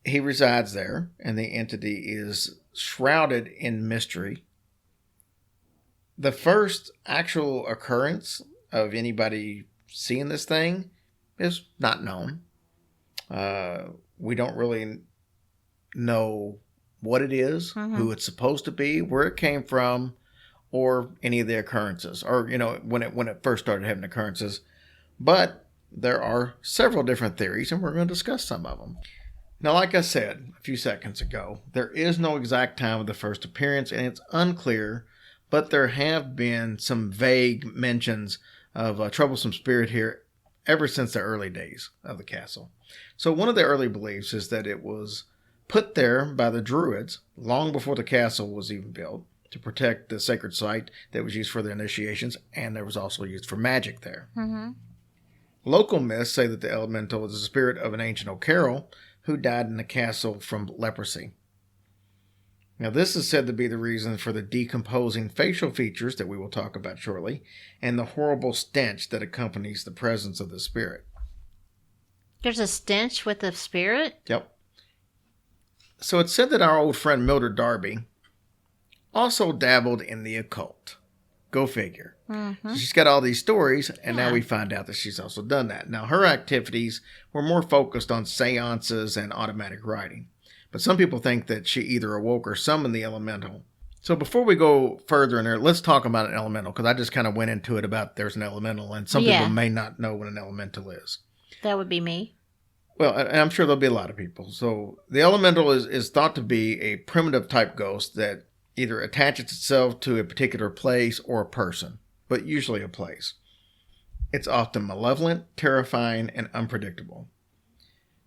He resides there, and the entity is shrouded in mystery. The first actual occurrence of anybody seeing this thing is not known. We don't really know what it is, who it's supposed to be, where it came from, or any of the occurrences, or when it first started having occurrences. But there are several different theories, and we're going to discuss some of them. Now, like I said a few seconds ago, there is no exact time of the first appearance, and it's unclear, but there have been some vague mentions of a troublesome spirit here ever since the early days of the castle. So one of the early beliefs is that it was put there by the Druids long before the castle was even built to protect the sacred site that was used for the initiations, and there was also used for magic there. Mm-hmm. Local myths say that the elemental is the spirit of an ancient O'Carroll who died in the castle from leprosy. Now, this is said to be the reason for the decomposing facial features that we will talk about shortly, and the horrible stench that accompanies the presence of the spirit. There's a stench with the spirit? Yep. So it's said that our old friend Mildred Darby also dabbled in the occult. Go figure. Mm-hmm. So she's got all these stories, and now we find out that she's also done that. Now, her activities were more focused on seances and automatic writing. But some people think that she either awoke or summoned the elemental. So before we go further in there, let's talk about an elemental, because I just kind of went into it about there's an elemental, and some people may not know what an elemental is. That would be me. Well, and I'm sure there'll be a lot of people. So the elemental is thought to be a primitive type ghost that either attaches itself to a particular place or a person, but usually a place. It's often malevolent, terrifying, and unpredictable.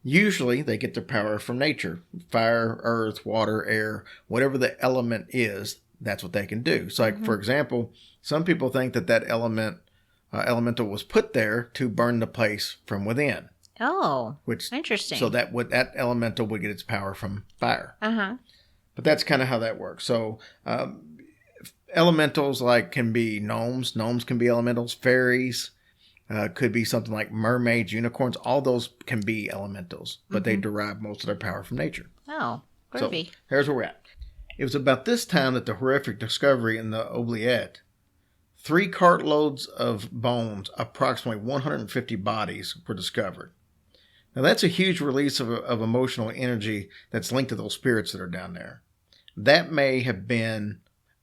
Usually, they get their power from nature. Fire, earth, water, air, whatever the element is, that's what they can do. So, like, for example, some people think that elemental was put there to burn the place from within. Oh, which interesting. So that elemental would get its power from fire. Uh-huh. But that's kind of how that works. So, elementals can be gnomes. Gnomes can be elementals. Fairies. Could be something like mermaids, unicorns. All those can be elementals, but they derive most of their power from nature. Oh, groovy. So here's where we're at. It was about this time that the horrific discovery in the oubliette, 3 cartloads of bones, approximately 150 bodies were discovered. Now that's a huge release of emotional energy that's linked to those spirits that are down there. That may have been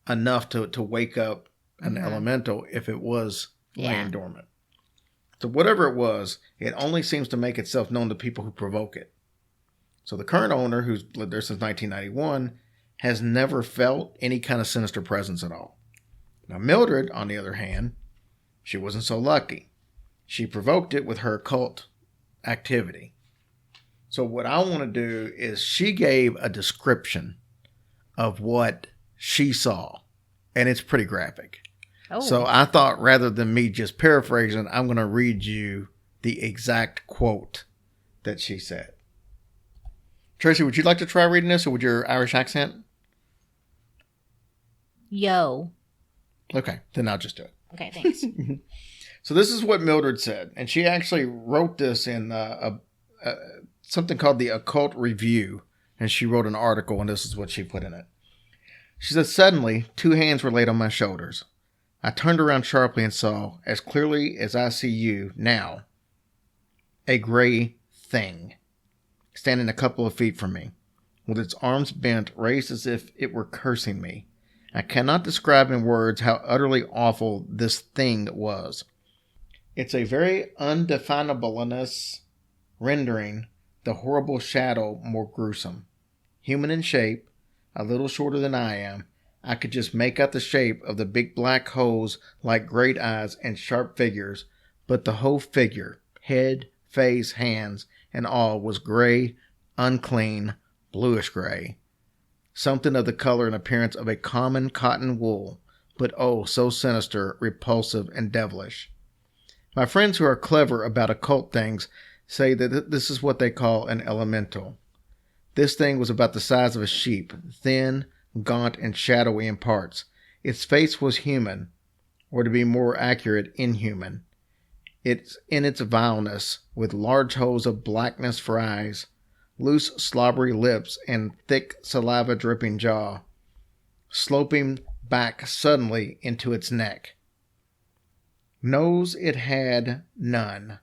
enough to wake up an elemental if it was laying dormant. So whatever it was, it only seems to make itself known to people who provoke it. So the current owner, who's lived there since 1991, has never felt any kind of sinister presence at all. Now Mildred, on the other hand, she wasn't so lucky. She provoked it with her occult activity. So what I want to do is she gave a description of what she saw, and it's pretty graphic. Oh. So I thought rather than me just paraphrasing, I'm going to read you the exact quote that she said. Tracy, would you like to try reading this with your Irish accent? Yo. Okay, then I'll just do it. Okay, thanks. So this is what Mildred said, and she actually wrote this in something called the Occult Review, and she wrote an article, and this is what she put in it. She said, "Suddenly, 2 hands were laid on my shoulders. I turned around sharply and saw, as clearly as I see you now, a gray thing standing a couple of feet from me, with its arms bent, raised as if it were cursing me. I cannot describe in words how utterly awful this thing was. It's a very undefinableness rendering the horrible shadow more gruesome. Human in shape, a little shorter than I am, I could just make out the shape of the big black holes like great eyes and sharp figures, but the whole figure, head, face, hands, and all was gray, unclean, bluish gray. Something of the color and appearance of a common cotton wool, but oh, so sinister, repulsive, and devilish. My friends who are clever about occult things say that this is what they call an elemental. This thing was about the size of a sheep, thin, gaunt, and shadowy in parts. Its face was human, or to be more accurate, inhuman. It's in its vileness, with large holes of blackness for eyes, loose slobbery lips, and thick saliva-dripping jaw, sloping back suddenly into its neck. Nose it had none,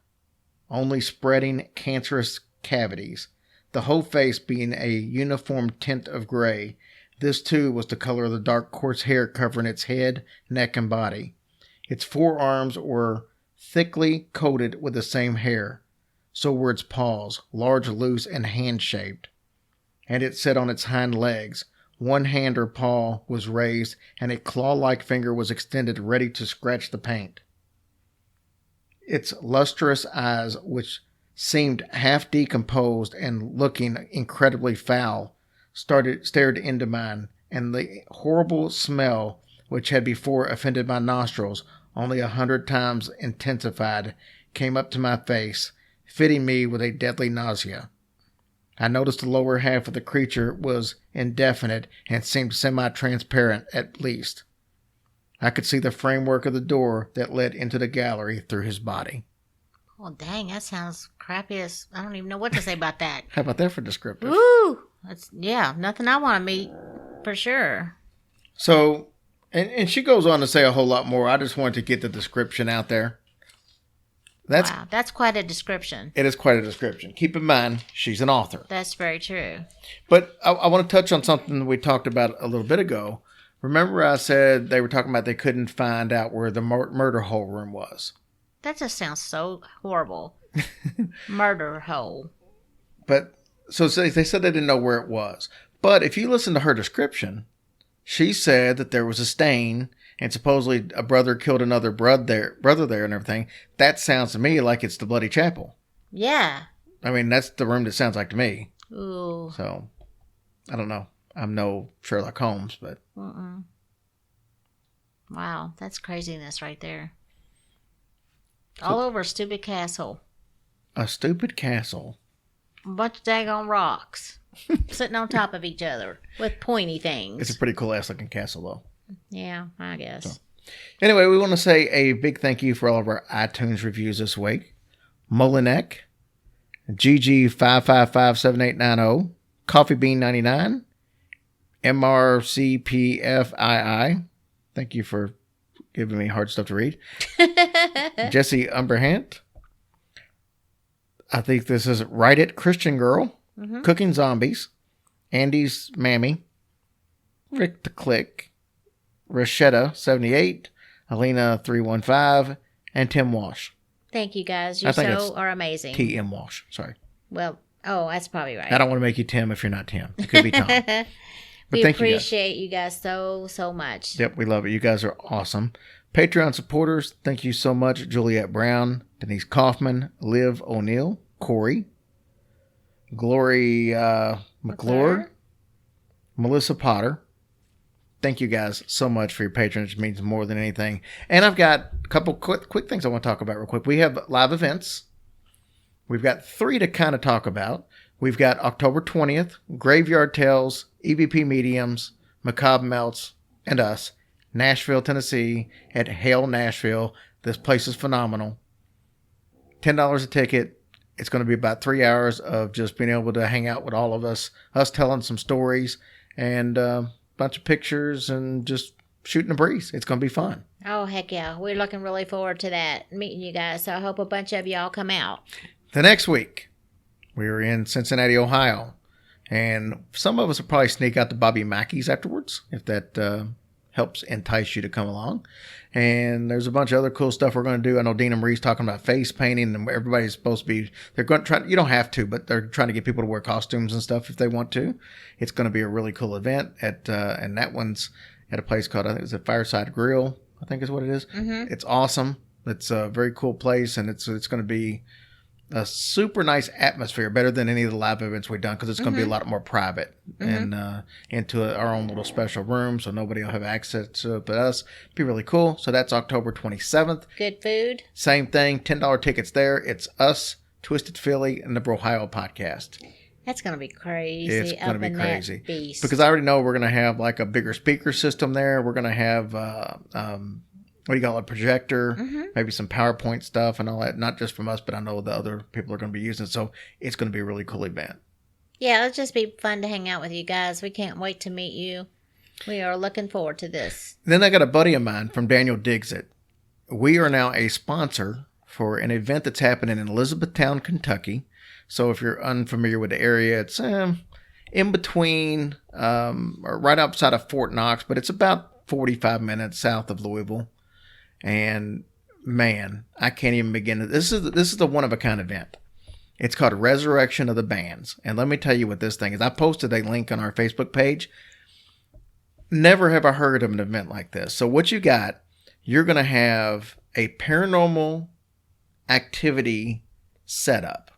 only spreading cancerous cavities, the whole face being a uniform tint of gray. This, too, was the color of the dark coarse hair covering its head, neck, and body. Its forearms were thickly coated with the same hair. So were its paws, large, loose, and hand-shaped. And it sat on its hind legs. One hand or paw was raised, and a claw-like finger was extended ready to scratch the paint. its lustrous eyes, which seemed half decomposed and looking incredibly foul, stared into mine, and the horrible smell, which had before offended my nostrils, only 100 times intensified, came up to my face, fitting me with a deadly nausea. I noticed the lower half of the creature was indefinite and seemed semi-transparent at least. I could see the framework of the door that led into the gallery through his body. Well, dang, that sounds crappy as... I don't even know what to say about that. How about that for descriptive? Woo! Yeah, nothing I want to meet, for sure. So, and she goes on to say a whole lot more. I just wanted to get the description out there. Wow, that's quite a description. It is quite a description. Keep in mind, she's an author. That's very true. But I want to touch on something we talked about a little bit ago. Remember I said they were talking about they couldn't find out where the murder hole room was. That just sounds so horrible. Murder hole. But, so they said they didn't know where it was. But if you listen to her description, she said that there was a stain and supposedly a brother killed another brother there and everything. That sounds to me like it's the Bloody Chapel. Yeah. I mean, that's the room that sounds like to me. Ooh. So, I don't know. I'm no Sherlock Holmes, but... Wow, that's craziness right there. All over a stupid castle. A stupid castle. A bunch of daggone rocks. Sitting on top of each other with pointy things. It's a pretty cool ass looking castle, though. Yeah, I guess. So, anyway, we want to say a big thank you for all of our iTunes reviews this week. Molinek, GG5557890, Coffee Bean 99, MRCPFII. Thank you for giving me hard stuff to read. Jesse Umberhant. I think this is Write It Christian Girl. Cooking Zombies. Andy's Mammy. Rick the Click. Rashetta 78. Alina 315. And Tim Walsh. Thank you guys. You are amazing. TM Walsh. Sorry. Well, that's probably right. I don't want to make you Tim if you're not Tim. It could be Tom. We appreciate you guys so much. Yep, we love it. You guys are awesome. Patreon supporters, thank you so much. Juliette Brown, Denise Kaufman, Liv O'Neill, Corey, Glory McClure, Melissa Potter. Thank you guys so much for your patronage. It means more than anything. And I've got a couple quick things I want to talk about real quick. We have live events. We've got 3 to kind of talk about. We've got October 20th, Graveyard Tales, EVP Mediums, Macabre Melts, and us, Nashville, Tennessee, at Hail Nashville. This place is phenomenal. $10 a ticket. It's going to be about 3 hours of just being able to hang out with all of us telling some stories, and a bunch of pictures, and just shooting a breeze. It's going to be fun. Oh, heck yeah. We're looking really forward to that, meeting you guys. So I hope a bunch of y'all come out. The next week, we were in Cincinnati, Ohio, and some of us will probably sneak out to Bobby Mackey's afterwards, if that helps entice you to come along. And there's a bunch of other cool stuff we're going to do. I know Dina Marie's talking about face painting, and everybody's supposed to be, they're going to try, you don't have to, but they're trying to get people to wear costumes and stuff if they want to. It's going to be a really cool event and that one's at a place called, I think it's a Fireside Grill, I think is what it is. Mm-hmm. It's awesome. It's a very cool place, and it's going to be a super nice atmosphere, better than any of the live events we've done, because it's going to be a lot more private and into our own little special room, so nobody will have access to it but us. It'll be really cool. So that's October 27th. Good food. Same thing, $10 tickets there. It's us, Twisted Philly, and the Brohio podcast. That's going to be crazy. It's going to be crazy. Because I already know we're going to have like a bigger speaker system there. We're going to have what do you call it, a projector, maybe some PowerPoint stuff and all that, not just from us, but I know the other people are going to be using it. So it's going to be a really cool event. Yeah, it'll just be fun to hang out with you guys. We can't wait to meet you. We are looking forward to this. Then I got a buddy of mine from Daniel Digs It. We are now a sponsor for an event that's happening in Elizabethtown, Kentucky. So if you're unfamiliar with the area, it's in between, or right outside of Fort Knox, but it's about 45 minutes south of Louisville. And man, I can't even begin to. This is the one of a kind event. It's called Resurrection of the Bands, and let me tell you what this thing is. I posted a link on our Facebook page. Never have I heard of an event like this. So what you got? You're going to have a paranormal activity setup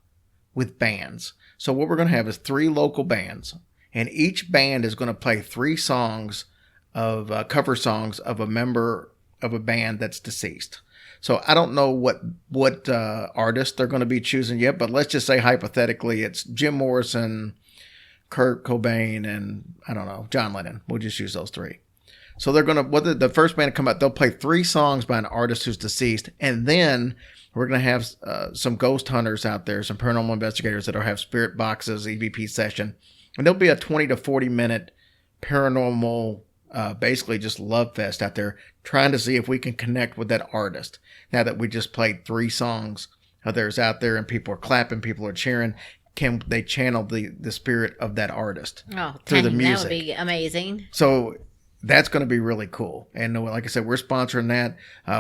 with bands. So what we're going to have is 3 local bands, and each band is going to play 3 songs of cover songs of a member of a band that's deceased. So I don't know what artist they're going to be choosing yet, but let's just say hypothetically it's Jim Morrison, Kurt Cobain, and I don't know, John Lennon. We'll just use those 3. So they're going to, the first band to come out, they'll play 3 songs by an artist who's deceased, and then we're going to have some ghost hunters out there, some paranormal investigators that'll have spirit boxes, EVP session, and there'll be a 20 to 40 minute paranormal, basically just love fest out there, trying to see if we can connect with that artist. Now that we just played 3 songs of theirs out there, and people are clapping, people are cheering, can they channel the spirit of that artist through the music? That would be amazing. So that's going to be really cool. And like I said, we're sponsoring that.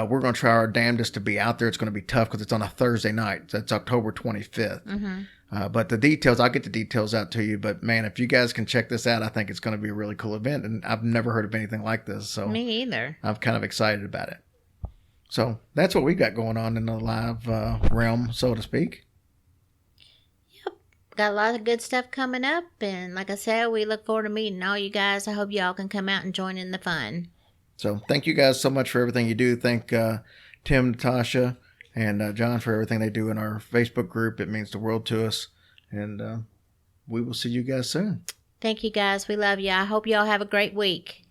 We're going to try our damnedest to be out there. It's going to be tough because it's on a Thursday night. That's October 25th. But the details, I'll get the details out to you. But man, if you guys can check this out, I think it's going to be a really cool event. And I've never heard of anything like this. So Me either. I'm kind of excited about it. So that's what we got going on in the live realm, so to speak. Got a lot of good stuff coming up, and like I said, we look forward to meeting all you guys. I hope y'all can come out and join in the fun. So thank you guys so much for everything you do. Thank Tim, Natasha, and John for everything they do in our Facebook group. It means the world to us, and we will see you guys soon. Thank you guys. We love you. I hope y'all have a great week.